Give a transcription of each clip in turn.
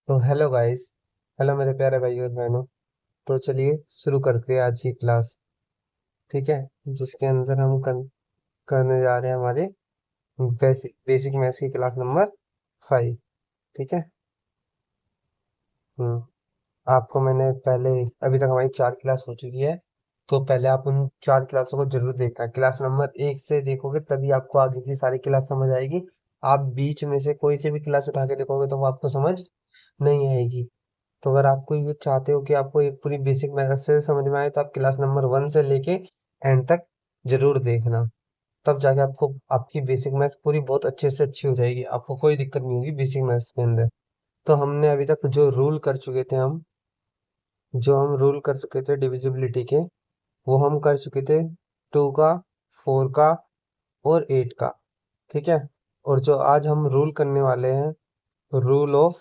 तो hello guys. Hello मेरे प्यारे भाई और बहनों। तो चलिए शुरू करते हैं आज की क्लास। ठीक है। जिसके अंदर हम करने जा रहे हैं हमारे बेसिक बेसिक मैथ्स की क्लास नंबर 5। ठीक है। हम्म आपको मैंने पहले अभी तक हमारी 4 क्लास हो चुकी है। तो पहले आप उन 4 क्लासों को जरूर देखना। क्लास नंबर 1 से देखोगे तभी आपको आगे की सारी क्लास समझ आएगी। आप बीच में से कोई सी भी क्लास उठा के देखोगे तो वो आपको समझ नहीं आएगी। तो अगर आपको ये चाहते हो कि आपको ये पूरी बेसिक मैथ्स से समझ में आए तो आप क्लास नंबर 1 से लेके एंड तक जरूर देखना। तब जाके आपको आपकी बेसिक मैथ्स पूरी बहुत अच्छे से अच्छी हो जाएगी। आपको कोई दिक्कत नहीं होगी बेसिक मैथ्स के अंदर। तो हमने अभी तक जो हम रूल कर चुके थे डिविजिबिलिटी के, वो हम कर चुके थे 2 का, 4 का और 8 का। ठीक है। और जो आज हम रूल करने वाले हैं, रूल ऑफ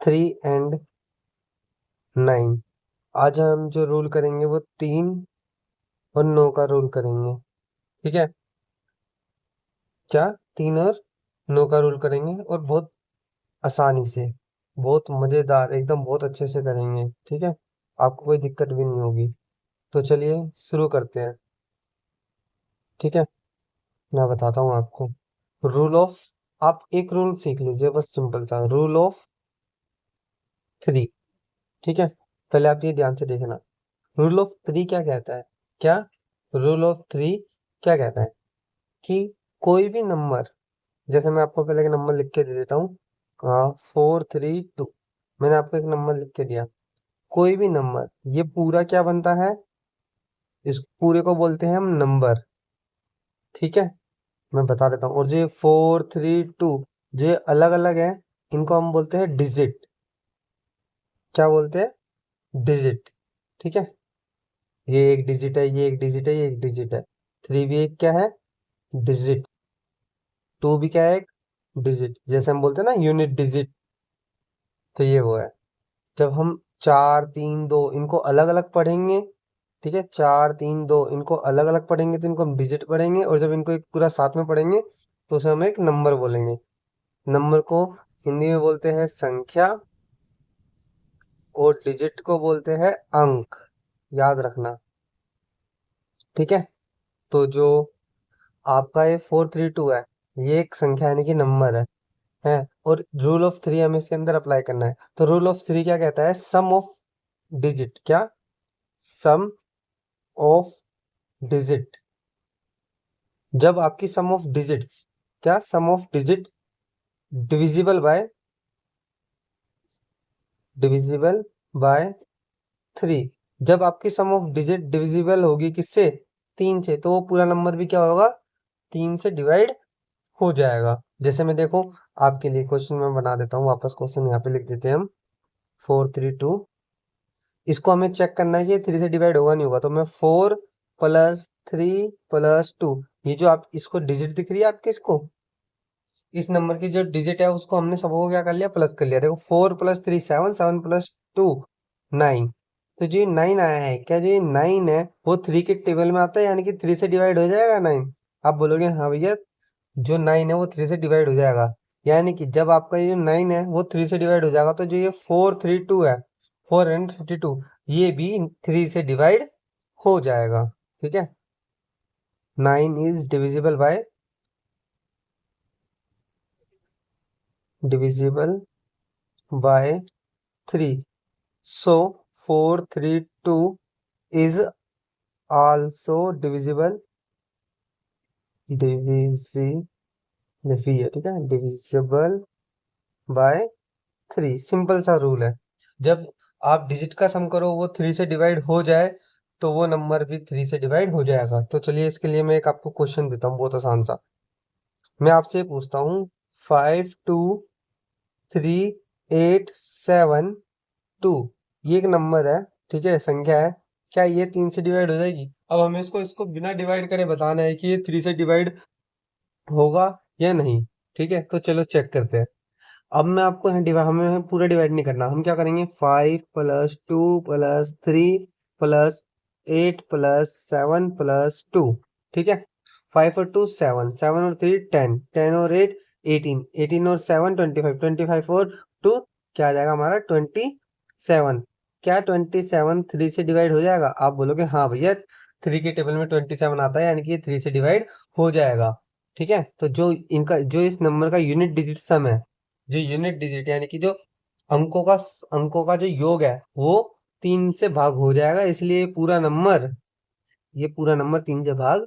3 and 9। आज हम जो रूल करेंगे वो 3 और 9 का रूल करेंगे। ठीक है। क्या 3 और 9 का रूल करेंगे और बहुत आसानी से, बहुत मजेदार, एकदम बहुत अच्छे से करेंगे। ठीक है। आपको कोई दिक्कत भी नहीं होगी। तो चलिए शुरू करते हैं। ठीक है। मैं बताता हूँ आपको रूल ऑफ। आप एक रूल सीख लीजिए बस, सिंपल सा रूल ऑफ 3। ठीक है। पहले आप ये ध्यान से देखना, रूल ऑफ 3 क्या कहता है। क्या रूल ऑफ 3 क्या कहता है कि कोई भी नंबर, जैसे मैं आपको पहले एक नंबर लिख के दे देता हूँ। 432। मैंने आपको एक नंबर लिख के दिया। कोई भी नंबर, ये पूरा क्या बनता है, इस पूरे को बोलते हैं हम नंबर। ठीक है। मैं बता देता हूँ। और जो 432 जो अलग अलग है, इनको हम बोलते हैं डिजिट। क्या बोलते हैं, डिजिट। ठीक है। ये एक डिजिट है, ये एक डिजिट है, ये एक डिजिट है। 3 भी एक क्या है, डिजिट। 2 भी क्या है, एक डिजिट। जैसे हम बोलते हैं ना यूनिट डिजिट, तो ये वो है। जब हम 4 3 2 इनको अलग अलग पढ़ेंगे, ठीक है, 4 3 2 इनको अलग अलग पढ़ेंगे तो इनको हम डिजिट पढ़ेंगे। और जब इनको एक पूरा साथ में पढ़ेंगे तो उसे हम एक नंबर बोलेंगे। नंबर को हिंदी में बोलते हैं संख्या, और डिजिट को बोलते हैं अंक। याद रखना। ठीक है। तो जो आपका ये 432 है, ये एक संख्या यानी कि नंबर है। और रूल ऑफ 3 हमें इसके अंदर अप्लाई करना है। तो रूल ऑफ 3 क्या कहता है, सम ऑफ डिजिट। क्या सम ऑफ डिजिट। जब आपकी सम ऑफ डिजिट्स, क्या sum of digit divisible by divisible by 3। जब आपकी सम ऑफ डिजिट डिविजिबल होगी किससे, 3 से, तो वो पूरा नंबर भी क्या होगा, 3 से डिवाइड हो जाएगा। जैसे मैं देखो आपके लिए क्वेश्चन में बना देता हूँ, वापस क्वेश्चन यहाँ पे लिख देते हैं हम। 432, इसको हमें चेक करना है कि 3 से डिवाइड होगा नहीं होगा। तो मैं 4 + 3 + 2, ये जो आप इसको डिजिट दिख रही है आपके, इसको इस नंबर की जो डिजिट है उसको हमने सबको क्या कर लिया, प्लस कर लिया। देखो 4 + 3 7, 7 + 2 9। तो जो 9 आया है, क्या जो ये 9 है वो 3 के टेबल में आता है, यानी कि 3 से डिवाइड हो जाएगा 9। आप बोलोगे हाँ भैया, जो 9 है वो 3 से डिवाइड हो जाएगा। यानी कि जब आपका ये 9 है वो 3 से डिवाइड हो जाएगा, तो जो ये 432 है, 452, ये भी 3 से डिवाइड हो जाएगा। ठीक है। 9 is divisible by 3। So 432 is also ठीक है, डिविजिबल बाय 3। सिंपल सा रूल है। जब आप डिजिट का सम करो वो 3 से डिवाइड हो जाए तो वो नंबर भी 3 से डिवाइड हो जाएगा। तो चलिए इसके लिए मैं एक आपको क्वेश्चन देता हूँ बहुत आसान सा। मैं आपसे पूछता हूँ 5 2 3 8 7 2, ये एक नंबर है, ठीक है, संख्या है। क्या ये 3 से डिवाइड हो जाएगी। अब हमें इसको इसको बिना डिवाइड करे बताना है कि ये 3 से डिवाइड होगा या नहीं। ठीक है। तो चलो चेक करते हैं। अब मैं आपको हमें पूरा डिवाइड नहीं करना। हम क्या करेंगे, 5 + 2 + 3 + 8 + 7 + 2। ठीक है। 5 और 2 7, 7 और 3 10, 10 और 8 18, 18 और 7 25, 25 और 2 क्या आ जाएगा हमारा 27। क्या 27 3 से डिवाइड हो जाएगा? आप बोलोगे हाँ भैया 3 के टेबल में 27 आता है, यानी कि ये 3 से डिवाइड हो जाएगा। ठीक है, तो जो इस नंबर का यूनिट डिजिट सम है, जो यूनिट डिजिट यानी कि जो अंकों का जो योग है वो 3 से भाग हो जाएगा, इसलिए ये पूरा नंबर 3 से भाग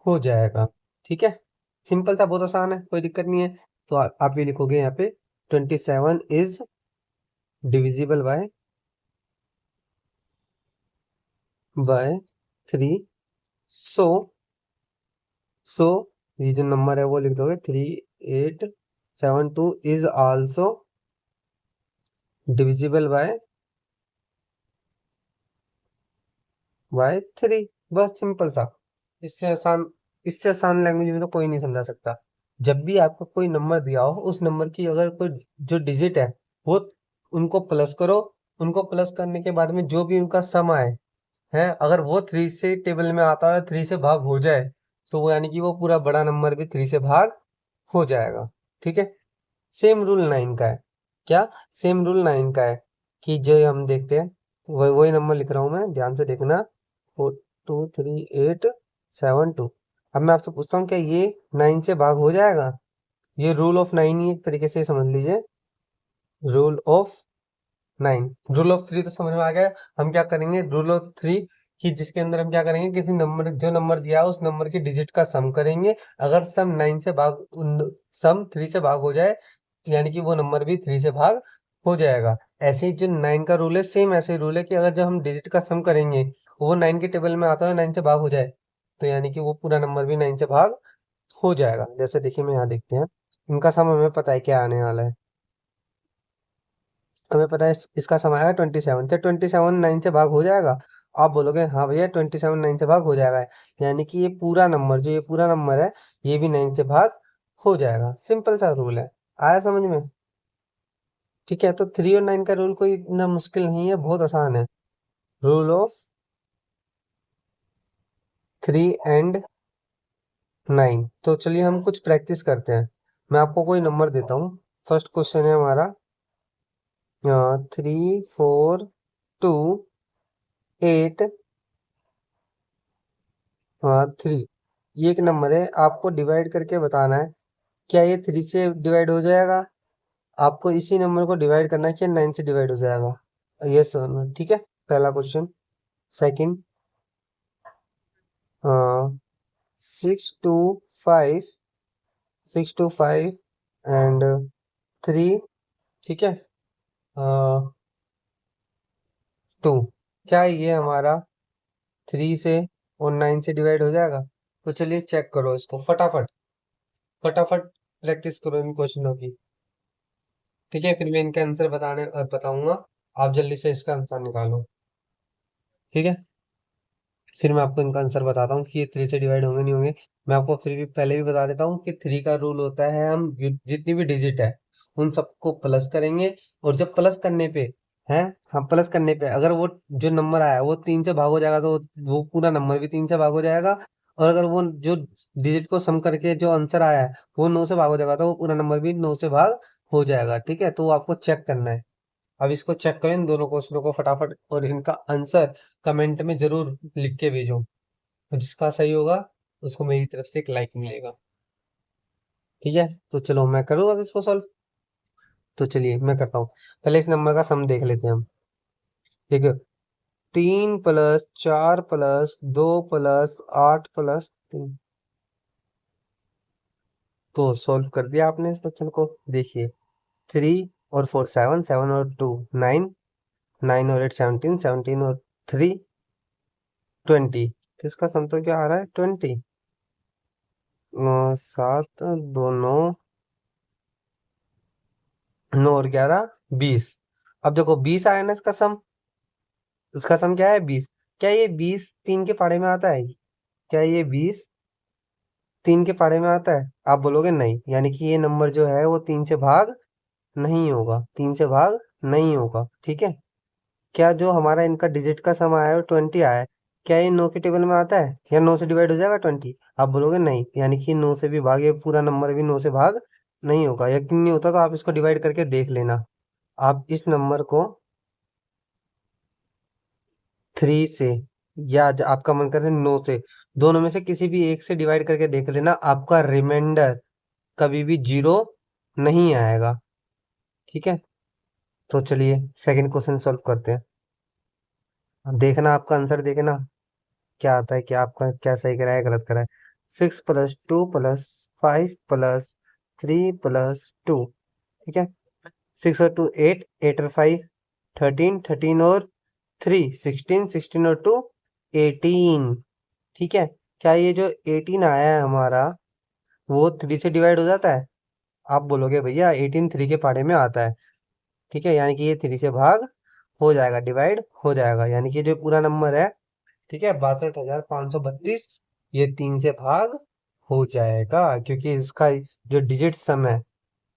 हो जाएगा। ठीक है, सिंपल सा, बहुत आसान है, कोई दिक्कत नहीं है। तो आप ये लिखोगे यहाँ पे 27 इज डिविजिबल बाय 3। सो सो ये जो नंबर है वो लिख दोगे 3872 इज आल्सो डिविजिबल बाय 3। बस सिंपल सा। इससे आसान इससे आसान लैंग्वेज में तो कोई नहीं समझा सकता। जब भी आपको कोई नंबर दिया हो, उस नंबर की अगर कोई जो डिजिट है वो उनको प्लस करो, उनको प्लस करने के बाद में जो भी उनका सम आए है, अगर वो 3 से टेबल में आता है, 3 से भाग हो जाए, तो वो यानी कि वो पूरा बड़ा नंबर भी 3 से भाग हो जाएगा। ठीक है, सेम रूल 9 का है। क्या? सेम रूल 9 का है कि जो हम देखते हैं वही नंबर लिख रहा हूं मैं, ध्यान से देखना। 42387 2। अब मैं आपसे पूछता हूँ क्या ये 9 से भाग हो जाएगा? ये रूल ऑफ 9 ही एक तरीके से समझ लीजिए, रूल ऑफ 9। रूल ऑफ 3 तो समझ में आ गया। हम क्या करेंगे, रूल ऑफ 3 कि जिसके अंदर हम क्या करेंगे, किसी नंबर जो नंबर दिया है उस नंबर की डिजिट का सम करेंगे। अगर सम 3 से भाग हो जाए, यानी कि वो नंबर भी 3 से भाग हो जाएगा। ऐसे ही जो 9 का रूल है, सेम ऐसे ही रूल है कि अगर जब हम डिजिट का सम करेंगे वो 9 के टेबल में आता है, 9 से भाग हो जाए, तो यानी कि वो पूरा नंबर भी 9 से भाग हो जाएगा। जैसे देखिए, मैं यहाँ देखते हैं, इनका सम हमें पता है क्या आने वाला है। हमें पता है इसका सम आएगा 27। क्या 27 9 से भाग हो जाएगा? आप बोलोगे हाँ भैया 27 9 से भाग हो जाएगा, यानी कि ये पूरा नंबर है, ये भी 9 से भाग हो जाएगा। सिंपल सा रूल है, आया समझ में? ठीक है, तो 3 और 9 का रूल कोई इतना मुश्किल नहीं है, बहुत आसान है। Rule of 3 and 9। तो चलिए हम कुछ प्रैक्टिस करते हैं। मैं आपको कोई नंबर देता हूँ। फर्स्ट क्वेश्चन है हमारा 3 4 2 8 3। ये एक नंबर है, आपको डिवाइड करके बताना है क्या ये 3 से डिवाइड हो जाएगा। आपको इसी नंबर को डिवाइड करना है कि 9 से डिवाइड हो जाएगा। यस सर नो, ठीक है, पहला क्वेश्चन। Second, 6 2 5 and 3। ठीक है, 2। क्या ये हमारा 3 से और 9 से डिवाइड हो जाएगा? तो चलिए चेक करो इसको फटाफट, फटाफट प्रैक्टिस करो इन क्वेश्चनों की। ठीक है, फिर मैं इनका आंसर बताऊंगा, आप जल्दी से इसका आंसर निकालो। ठीक है, फिर मैं आपको इनका आंसर बताता हूँ कि ये 3 से डिवाइड होंगे नहीं होंगे। मैं आपको फिर भी पहले भी बता देता हूँ कि 3 का रूल होता है, हम जितनी भी डिजिट है उन सबको प्लस करेंगे, और जब प्लस करने पे है, हम प्लस करने पे अगर वो जो नंबर आया वो 3 से भाग हो जाएगा, तो वो पूरा नंबर भी 3 से भाग हो जाएगा। और अगर वो जो डिजिट को सम करके जो आंसर आया है वो 9 से भाग हो जाएगा, तो वो पूरा नंबर भी 9 से भाग हो जाएगा। ठीक है, तो वो आपको चेक करना है। अब इसको चेक करें इन दोनों क्वेश्चनों को फटाफट, और इनका आंसर कमेंट में जरूर लिख के भेजो। और जिसका सही होगा उसको मेरी तरफ से एक लाइक मिलेगा। ठीक है, तो चलो मैं करूँ अब इसको सॉल्व। तो चलिए मैं करता हूँ। पहले इस नंबर का सम देख लेते हैं हम। ठीक है, 3 + 4 + 2 + 8 + 3। तो सॉल्व कर दिया आपने इस क्वेश्चन को। देखिए, 3 और 4 7, 7 और 2 9, 9 और 8 17, 17 और 3 20। तो इसका सम तो क्या आ रहा है 20। 7 2 9, 9 और 11 20। अब देखो 20 आया ना इसका सम, इसका सम क्या है 20। क्या ये 20 3 के पाड़े में आता है? क्या ये 20 3 के पाड़े में आता है? आप बोलोगे नहीं, यानी कि ये नंबर जो है वो 3 से भाग नहीं होगा, 3 से भाग नहीं होगा। ठीक है, क्या जो हमारा इनका डिजिट का सम आया है वो 20 आया है, क्या ये 9 के टेबल में आता है या 9 से डिवाइड हो जाएगा 20? आप बोलोगे नहीं, यानी कि 9 से भी भाग, ये पूरा नंबर भी 9 से भाग नहीं होगा, यकीन नहीं होता तो आप इसको डिवाइड करके देख लेना। आप इस नंबर को 3 से या आपका मन करे 9 से, दोनों में से किसी भी एक से डिवाइड करके देख लेना, आपका रिमाइंडर कभी भी 0 नहीं आएगा। ठीक है, तो चलिए सेकंड क्वेश्चन सॉल्व करते हैं। देखना आपका आंसर, देखना क्या आता है, क्या आपका क्या सही कराया गलत कराया। 6 + 2 + 5 + 3 + 2, ठीक है। 6 और 2 8, 8 और 5 13, 13 और 3 16, 16 और 2 18, ठीक है। क्या ये जो 18 आया है हमारा, वो 3 से डिवाइड हो जाता है? आप बोलोगे भैया 18 3 के पहाड़े में आता है, ठीक है, यानी कि ये 3 से भाग हो जाएगा, डिवाइड हो जाएगा, यानी कि जो पूरा नंबर है, ठीक है, 62,532, ये 3 से भाग हो जाएगा, क्योंकि इसका जो डिजिट सम है,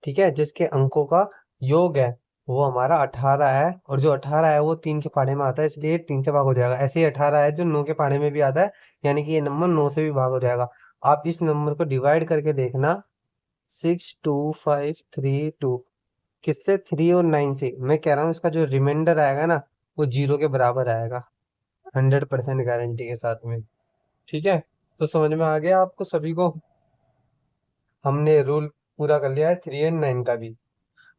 ठीक है, जिसके अंकों का योग है, वो हमारा 18 है, और जो 18 है वो 3 के पहाड़े में आता है, इसलिए 3 से भाग हो जाएगा। ऐसे ही 18 है जो 9 के पहाड़े में भी आता है, यानी कि ये नंबर 9 से भी भाग हो जाएगा। आप इस नंबर को डिवाइड करके देखना, 62532, किससे? 3 और 9 से। मैं कह रहा हूँ इसका जो रिमाइंडर आएगा ना, वो 0 के बराबर आएगा, 100% गारंटी के साथ में। ठीक है, तो समझ में आ गया आपको सभी को? हमने रूल पूरा कर लिया है 3 एंड 9 का भी।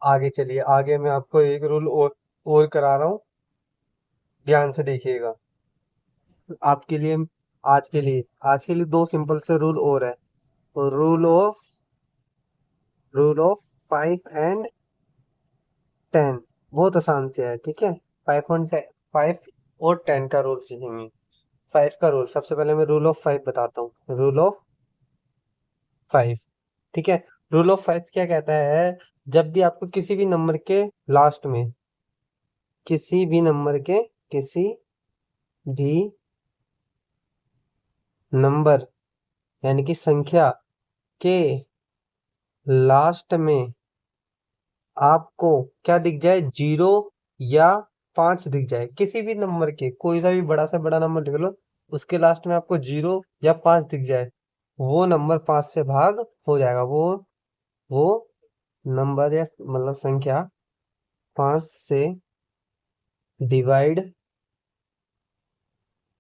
आगे चलिए, आगे मैं आपको एक रूल और करा रहा हूँ, ध्यान से देखिएगा। आपके लिए, आज के लिए दो सिंपल से रूल और है। Rule of rule of 5 and 10, बहुत आसान से है, ठीक है। 5 और 10 का रूल सीखेंगे। 5 का रूल, सबसे पहले मैं रूल ऑफ 5 बताता हूँ। रूल ऑफ 5, ठीक है। रूल ऑफ 5 क्या कहता है? जब भी आपको किसी भी नंबर के लास्ट में, किसी भी नंबर के, किसी भी नंबर यानी कि संख्या के लास्ट में आपको क्या दिख जाए? 0 या 5 दिख जाए, किसी भी नंबर के, कोई सा भी बड़ा से बड़ा नंबर लिख लो, उसके लास्ट में आपको 0 या 5 दिख जाए, वो नंबर 5 से भाग हो जाएगा। वो नंबर या मतलब संख्या 5 से डिवाइड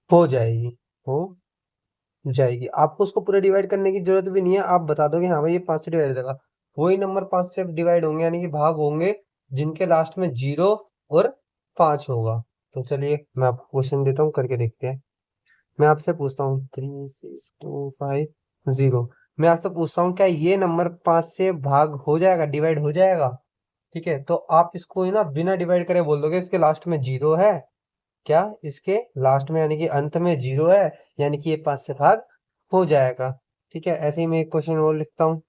हो जाएगी, हो जाएगी। आपको उसको पूरा डिवाइड करने की जरूरत भी नहीं है, आप बता दोगे हाँ भाई ये 5 से डिवाइड हो जाएगा। वही नंबर 5 से डिवाइड होंगे, यानी कि भाग होंगे, जिनके लास्ट में 0 और 5 होगा। तो चलिए मैं आपको क्वेश्चन देता हूँ, करके देखते हैं। मैं आपसे पूछता हूँ 3 6 2 5 0, मैं आपसे पूछता हूँ क्या ये नंबर 5 से भाग हो जाएगा, डिवाइड हो जाएगा? ठीक है, तो आप इसको ही ना बिना डिवाइड करे बोल दोगे इसके लास्ट में 0 है। क्या इसके लास्ट में यानी कि अंत में 0 है, यानी कि ये 5 से भाग हो जाएगा। ठीक है, ऐसे ही मैं एक क्वेश्चन और लिखता हूँ।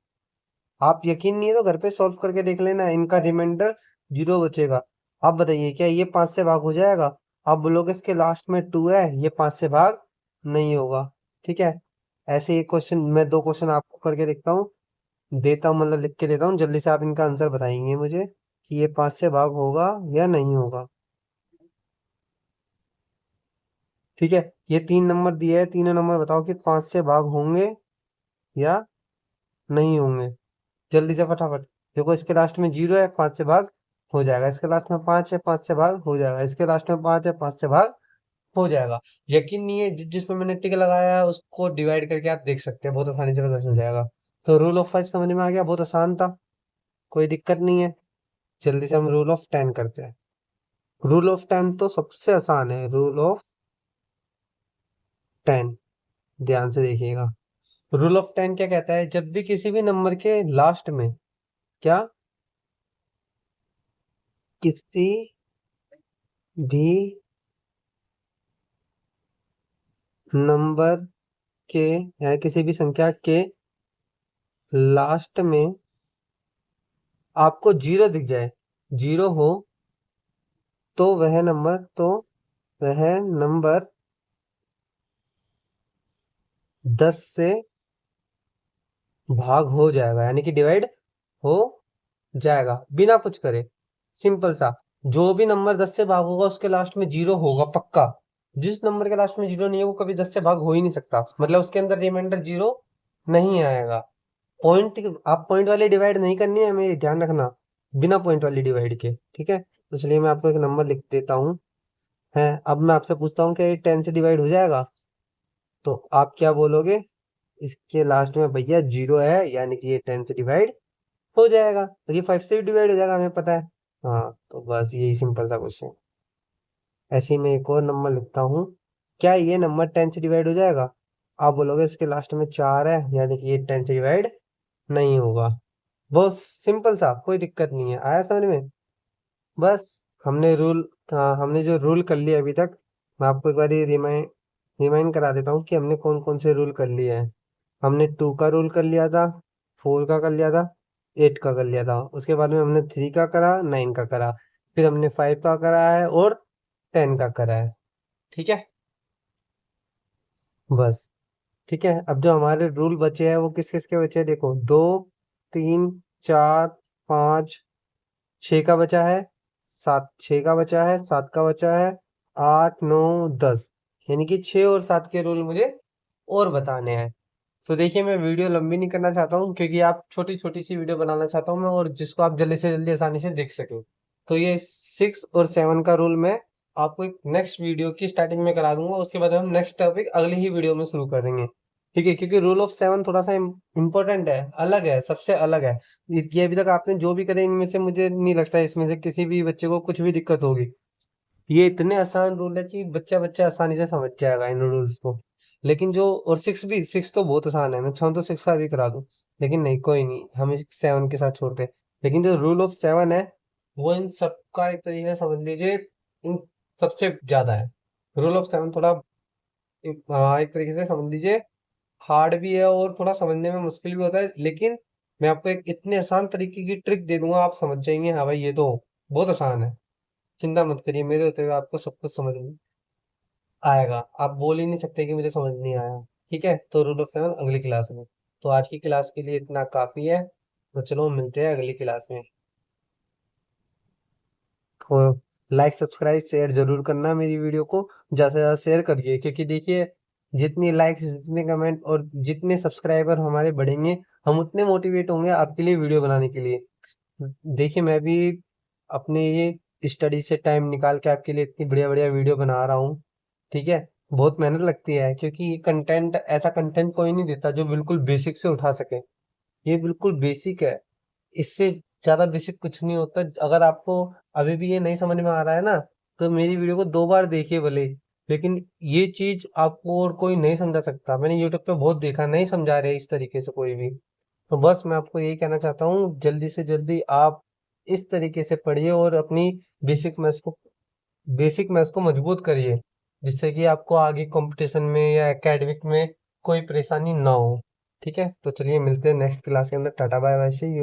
आप यकीन नहीं है तो घर पे सॉल्व करके देख लेना, इनका रिमाइंडर 0 बचेगा। आप बताइए क्या ये 5 से भाग हो जाएगा? आप बोलोगे इसके लास्ट में 2 है, ये 5 से भाग नहीं होगा। ठीक है, ऐसे ही क्वेश्चन, मैं दो क्वेश्चन आपको करके देखता हूँ, देता हूँ, मतलब लिख के देता हूँ, जल्दी से आप इनका आंसर बताएंगे मुझे कि ये 5 से भाग होगा या नहीं होगा। ठीक है, ये 3 नंबर दिए हैं, तीनों नंबर बताओ कि 5 से भाग होंगे या नहीं होंगे। जल्दी से फटाफट। देखो इसके लास्ट में 0 है, 5 से भाग हो जाएगा। इसके लास्ट में 5 है, 5 से भाग हो जाएगा। इसके लास्ट में 5 है, 5 से भाग हो जाएगा। यकीन नहीं है, जिसमें मैंने टिक लगाया है उसको डिवाइड करके आप देख सकते हैं, बहुत आसानी से पता चल जाएगा। तो रूल ऑफ 5 समझ में आ गया, बहुत आसान था, कोई दिक्कत नहीं है। जल्दी से हम रूल ऑफ 10 करते हैं। रूल ऑफ 10 तो सबसे आसान है। रूल ऑफ 10, ध्यान से देखिएगा। रूल ऑफ 10 क्या कहता है? जब भी किसी भी नंबर के लास्ट में, क्या, किसी भी नंबर के या किसी भी संख्या के लास्ट में आपको 0 दिख जाए, 0 हो, तो वह नंबर 10 से भाग हो जाएगा, यानी कि डिवाइड हो जाएगा बिना कुछ करे। सिंपल सा, जो भी नंबर 10 से भाग होगा उसके लास्ट में 0 होगा पक्का। जिस नंबर के लास्ट में 0 नहीं है वो कभी 10 से भाग हो ही नहीं सकता, मतलब उसके अंदर रिमाइंडर 0 नहीं आएगा। पॉइंट, आप पॉइंट वाली डिवाइड नहीं करनी है हमें, ध्यान रखना, बिना पॉइंट वाली डिवाइड के, ठीक है। तो इसलिए मैं आपको एक नंबर लिख देता हूँ। है, अब मैं आपसे पूछता हूँ कि ये 10 से डिवाइड हो जाएगा? तो आप क्या बोलोगे? इसके लास्ट में भैया जीरो है, यानी कि ये 10 से डिवाइड हो जाएगा। तो ये 5 से भी डिवाइड हो जाएगा, हमें पता है। हाँ, तो बस यही सिंपल सा क्वेश्चन। ऐसे ही मैं एक और नंबर लिखता हूँ। क्या ये नंबर 10 से डिवाइड हो जाएगा? आप बोलोगे इसके लास्ट में 4 है, यानी कि ये 10 से डिवाइड नहीं होगा। बहुत सिंपल सा, कोई दिक्कत नहीं है। आया समझ में? बस हमने रूल, हाँ, हमने जो रूल कर लिए अभी तक, मैं आपको एक बार रिमाइंड करा देता हूँ कि हमने कौन कौन से रूल कर लिए हैं। हमने 2 का रूल कर लिया था, 4 का कर लिया था, 8 का कर लिया था। उसके बाद में हमने 3 का करा, 9 का करा, फिर हमने 5 का करा है और 10 का करा है। ठीक है, बस। ठीक है, अब जो हमारे रूल बचे हैं वो किस किस के बचे हैं? देखो, 2, 3, 4, 5, 6 का बचा है, 6 का बचा है, 7 का बचा है, 8, 9, 10, यानी कि 6 और 7 के रूल मुझे और बताने हैं। तो देखिए, मैं वीडियो लंबी नहीं करना चाहता हूँ, क्योंकि आप छोटी छोटी सी वीडियो बनाना चाहता हूँ मैं, और जिसको आप जल्दी से जल्दी आसानी से देख सके। तो ये 6 और 7 का रूल मैं आपको एक नेक्स्ट वीडियो की स्टार्टिंग में करा दूंगा। उसके बाद हम नेक्स्ट टॉपिक अगली ही वीडियो में शुरू कर देंगे। ठीक है, क्योंकि रूल ऑफ 7 थोड़ा सा इम्पोर्टेंट है, अलग है, सबसे अलग है। ये अभी तक आपने जो भी करे, इनमें से मुझे नहीं लगता है इसमें से किसी भी बच्चे को कुछ भी दिक्कत होगी। ये इतने आसान रूल है कि बच्चा बच्चा आसानी से समझ जाएगा इन रूल्स को। लेकिन जो, और 6 तो बहुत आसान है, मैं चाहूँ तो 6 का भी करा दूं, लेकिन नहीं, कोई नहीं, हम 7 के साथ छोड़ते हैं। लेकिन जो रूल ऑफ 7 है, वो इन सबका एक तरीके से समझ लीजिए, इन सबसे ज्यादा है। रूल ऑफ 7 थोड़ा एक तरीके से समझ लीजिए हार्ड भी है, और थोड़ा समझने में मुश्किल भी होता है। लेकिन मैं आपको एक इतने आसान तरीके की ट्रिक दे दूंगा, आप समझ जाएंगे, हाँ भाई ये तो बहुत आसान है। चिंता मत करिए, मेरे होते हुए आपको सब कुछ समझ में आएगा। आप बोल ही नहीं सकते कि मुझे समझ नहीं आया। ठीक है, तो रूल ऑफ 7 अगली क्लास में। तो आज की क्लास के लिए इतना काफी है। तो चलो मिलते हैं अगली क्लास में। और लाइक, सब्सक्राइब, शेयर जरूर करना मेरी वीडियो को, ज्यादा से ज्यादा शेयर करिए, क्योंकि देखिए, जितनी लाइक्स, जितने कमेंट और जितने सब्सक्राइबर हमारे बढ़ेंगे, हम उतने मोटिवेट होंगे आपके लिए वीडियो बनाने के लिए। देखिए, मैं भी अपने ये स्टडी से टाइम निकाल के आपके लिए इतनी बढ़िया बढ़िया वीडियो बना रहा हूँ। ठीक है, बहुत मेहनत लगती है, क्योंकि ये कंटेंट, ऐसा कंटेंट कोई नहीं देता जो बिल्कुल बेसिक से उठा सके। ये बिल्कुल बेसिक है, इससे ज्यादा बेसिक कुछ नहीं होता। अगर आपको अभी भी ये नहीं समझ में आ रहा है ना, तो मेरी वीडियो को 2 बार देखिए भले, लेकिन ये चीज आपको और कोई नहीं समझा सकता। मैंने यूट्यूब पे बहुत देखा, नहीं समझा रहे इस तरीके से कोई भी। तो बस मैं आपको यही कहना चाहता हूँ, जल्दी से जल्दी आप इस तरीके से पढ़िए और अपनी बेसिक मैथ्स को बेसिक मैथ्स को मजबूत करिए, जिससे कि आपको आगे कंपटीशन में या एकेडमिक में कोई परेशानी ना हो। ठीक है, तो चलिए मिलते हैं नेक्स्ट क्लास के अंदर। Tata bye bye, see you.